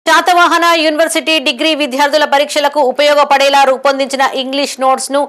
Satavahana university degree విద్యార్థుల పరీక్షలకు ఉపయోగపడేలా రూపొందించిన ఇంగ్లీష్ నోట్స్ ను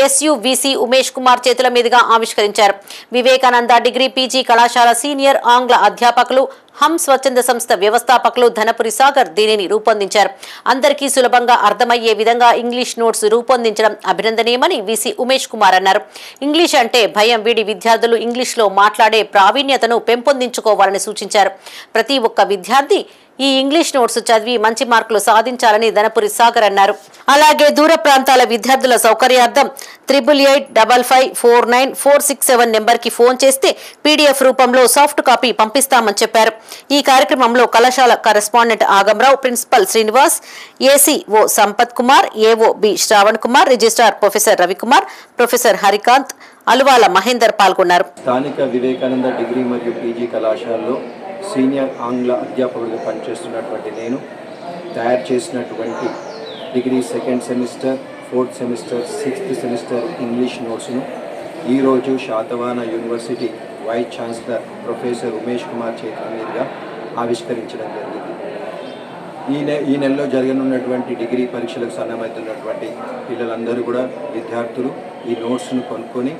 ఎస్యువిసి ఉమేష్ కుమార్ చేతుల మీదుగా ఆవిష్కరించారు. వివేకానంద డిగ్రీ పీజీ కళాశాల సీనియర్ ఆంగ్ల అధ్యాపకులు హమ్ స్వచ్ఛంద సంస్థ వ్యవస్థాపకులు ధనపురి సాగర్ దీనిని రూపొందించారు. అందరికీ సులభంగా అర్థమయ్యే విధంగా ఇంగ్లీష్ నోట్స్ రూపొందించడం అభినందనీయమని విసి ఉమేష్ కుమార్ అన్నారు. ఇంగ్లీష్ అంటే భయం వీడి విద్యార్థులు ఇంగ్లీష్లో మాట్లాడే ప్రావీణ్యతను పెంపొందించుకోవాలని సూచించారు. ప్రతి ఒక్క విద్యార్థి ఈ ఇంగ్లీష్ నోట్స్ చదివి మంచి మార్కులు సాధించాలని ధనపురి సాగర్ అన్నారు. అలాగే దూర ప్రాంతాల విద్యార్థుల సౌకర్యార్థం 8855494467 నెంబర్కి ఫోన్ చేస్తే పీడీఎఫ్ రూపంలో సాఫ్ట్ కాపీ పంపిస్తామని చెప్పారు. ఈ కార్యక్రమంలో కళాశాల correspondent Agamrao, principal Srinivas, ACO Sampath Kumar, AO B Shravan Kumar, registrar professor Ravikumar, professor Harikanth, Aluvala Mahender పాల్గొన్నారు. స్థానిక వివేకానంద డిగ్రీ మరియు పీజీ కళాశాలలో సీనియర్ ఆంగ్ల అధ్యాపకుడిగా పనిచేస్తున్నటువంటి నేను తయారు చేసినటువంటి degree second semester, fourth semester, sixth semester English నోట్స్ను ఈరోజు Satavahana university vice chancellor professor Umesh Kumar చేతుల మీదుగా ఆవిష్కరించడం జరిగింది. ఈ నెలలో జరగనున్నటువంటి డిగ్రీ పరీక్షలకు సన్నమవుతున్నటువంటి పిల్లలందరూ కూడా విద్యార్థులు ఈ నోట్స్ను కొనుక్కొని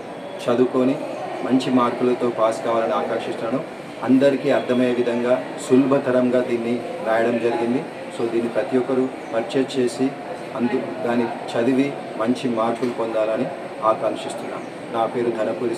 చదువుకొని మంచి మార్కులతో పాస్ కావాలని ఆకాంక్షిస్తున్నాను. అందరికీ అర్థమయ్యే విధంగా సులభతరంగా దీన్ని రాయడం జరిగింది. సో దీన్ని ప్రతి ఒక్కరూ పర్చేజ్ చేసి దాన్ని చదివి మంచి మార్కులు పొందాలని ఆకాంక్షిస్తున్నాను. నా పేరు ధనపురి.